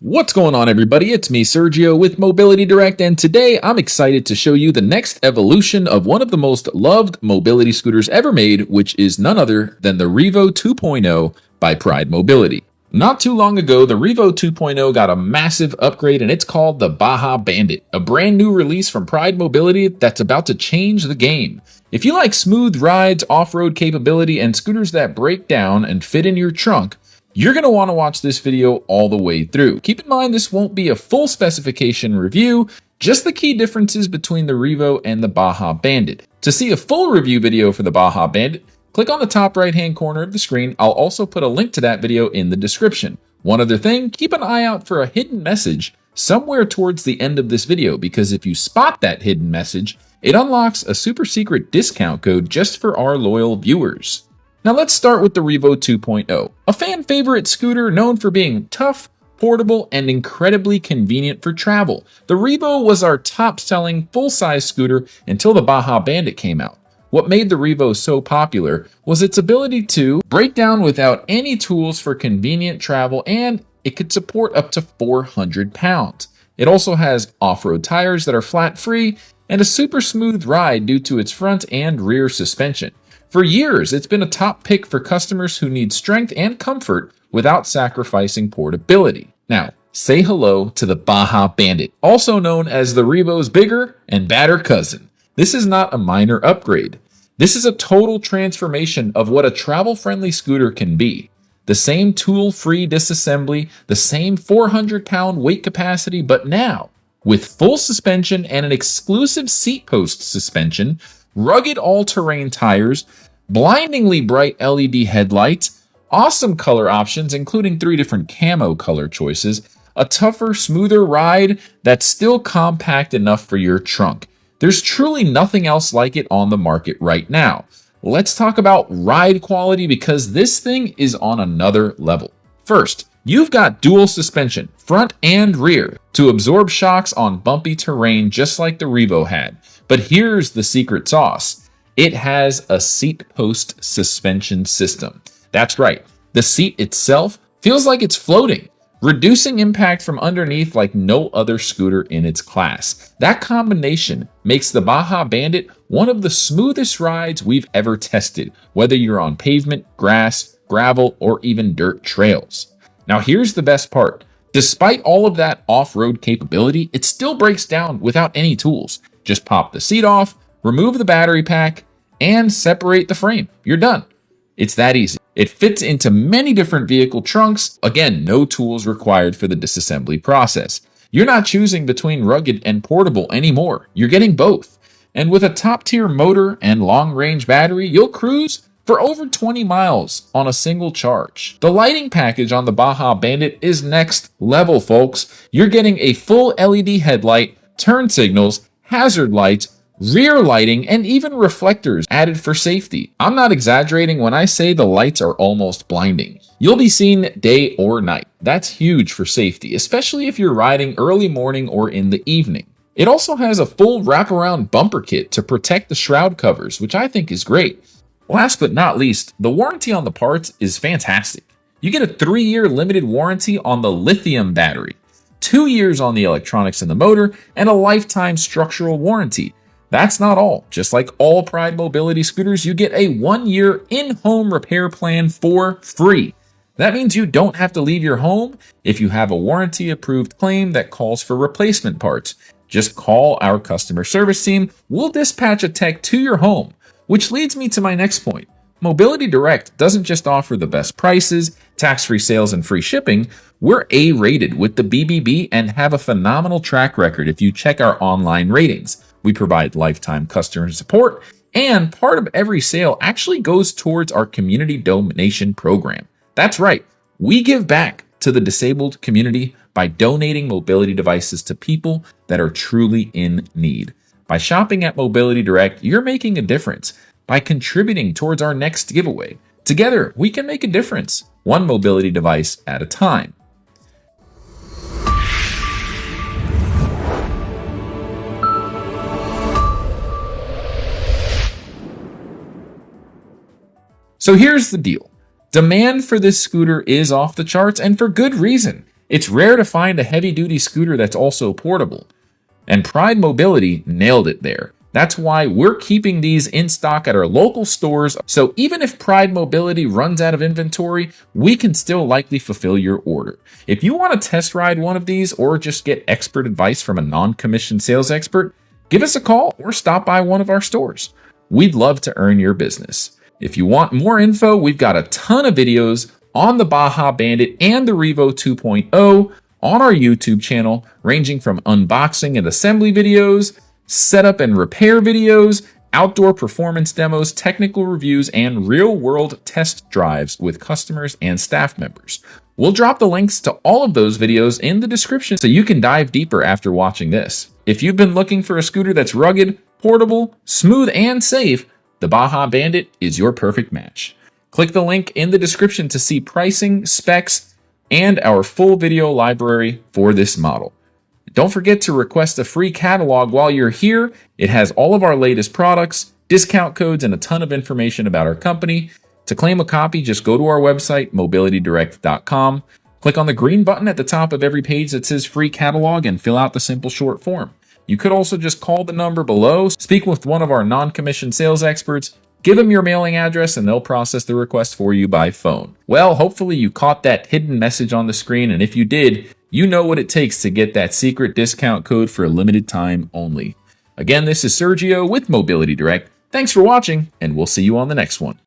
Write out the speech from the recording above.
What's going on, everybody? It's me, Sergio, with Mobility Direct, and today I'm excited to show you the next evolution of one of the most loved mobility scooters ever made, which is none other than the Revo 2.0 by Pride Mobility. Not too long ago, the Revo 2.0 got a massive upgrade, and it's called the Baja Bandit, a brand new release from Pride Mobility that's about to change the game. If you like smooth rides, off-road capability, and scooters that break down and fit in your trunk, you're going to want to watch this video all the way through. Keep in mind this won't be a full specification review, just the key differences between the Revo and the Baja Bandit. To see a full review video for the Baja Bandit, click on the top right hand corner of the screen. I'll also put a link to that video in the description. One other thing, keep an eye out for a hidden message somewhere towards the end of this video, because if you spot that hidden message, it unlocks a super secret discount code just for our loyal viewers. Now let's start with the Revo 2.0, a fan favorite scooter known for being tough, portable, and incredibly convenient for travel. The Revo was our top-selling full-size scooter until the Baja Bandit came out. What made the Revo so popular was its ability to break down without any tools for convenient travel, and it could support up to 400 pounds. It also has off-road tires that are flat-free and a super smooth ride due to its front and rear suspension. For years, it's been a top pick for customers who need strength and comfort without sacrificing portability. Now, say hello to the Baja Bandit, also known as the Revo's bigger and badder cousin. This is not a minor upgrade. This is a total transformation of what a travel-friendly scooter can be. The same tool-free disassembly, the same 400-pound weight capacity, but now, with full suspension and an exclusive seat post suspension, rugged all-terrain tires, blindingly bright LED headlights, awesome color options including 3 different camo color choices, a tougher, smoother ride that's still compact enough for your trunk. There's truly nothing else like it on the market right now. Let's talk about ride quality, because this thing is on another level. First, you've got dual suspension, front and rear, to absorb shocks on bumpy terrain just like the Revo had. But here's the secret sauce. It has a seat post suspension system. That's right, the seat itself feels like it's floating, reducing impact from underneath like no other scooter in its class. That combination makes the Baja Bandit one of the smoothest rides we've ever tested, whether you're on pavement, grass, gravel, or even dirt trails. Now here's the best part. Despite all of that off-road capability, it still breaks down without any tools. Just pop the seat off, remove the battery pack, and separate the frame. You're done. It's that easy. It fits into many different vehicle trunks. Again, no tools required for the disassembly process. You're not choosing between rugged and portable anymore. You're getting both. And with a top-tier motor and long-range battery, you'll cruise for over 20 miles on a single charge. The lighting package on the Baja Bandit is next level, folks. You're getting a full LED headlight, turn signals, hazard lights, rear lighting, and even reflectors added for safety. I'm not exaggerating when I say the lights are almost blinding. You'll be seen day or night. That's huge for safety, especially if you're riding early morning or in the evening. It also has a full wraparound bumper kit to protect the shroud covers, which I think is great. Last but not least, the warranty on the parts is fantastic. You get a 3-year limited warranty on the lithium battery, 2 years on the electronics in the motor, and a lifetime structural warranty. That's not all. Just like all Pride Mobility scooters, you get a 1-year in-home repair plan for free. That means you don't have to leave your home if you have a warranty-approved claim that calls for replacement parts. Just call our customer service team. We'll dispatch a tech to your home. Which leads me to my next point. Mobility Direct doesn't just offer the best prices, tax-free sales, and free shipping. We're A-rated with the BBB and have a phenomenal track record if you check our online ratings. We provide lifetime customer support, and part of every sale actually goes towards our community donation program. That's right, we give back to the disabled community by donating mobility devices to people that are truly in need. By shopping at Mobility Direct, you're making a difference by contributing towards our next giveaway. Together, we can make a difference, one mobility device at a time. So here's the deal. Demand for this scooter is off the charts, and for good reason. It's rare to find a heavy-duty scooter that's also portable. And Pride Mobility nailed it there. That's why we're keeping these in stock at our local stores, so even if Pride Mobility runs out of inventory, we can still likely fulfill your order. If you want to test ride one of these or just get expert advice from a non-commissioned sales expert, give us a call or stop by one of our stores. We'd love to earn your business. If you want more info, we've got a ton of videos on the Baja Bandit and the Revo 2.0 on our YouTube channel, ranging from unboxing and assembly videos, setup and repair videos, outdoor performance demos, technical reviews, and real-world test drives with customers and staff members. We'll drop the links to all of those videos in the description so you can dive deeper after watching this. If you've been looking for a scooter that's rugged, portable, smooth, and safe, the Baja Bandit is your perfect match. Click the link in the description to see pricing, specs, and our full video library for this model. Don't forget to request a free catalog while you're here. It has all of our latest products, discount codes, and a ton of information about our company. To claim a copy, just go to our website, mobilitydirect.com. Click on the green button at the top of every page that says free catalog and fill out the simple short form. You could also just call the number below, speak with one of our non-commissioned sales experts, give them your mailing address, and they'll process the request for you by phone. Well, hopefully you caught that hidden message on the screen, and if you did, you know what it takes to get that secret discount code for a limited time only. Again, this is Sergio with Mobility Direct. Thanks for watching, and we'll see you on the next one.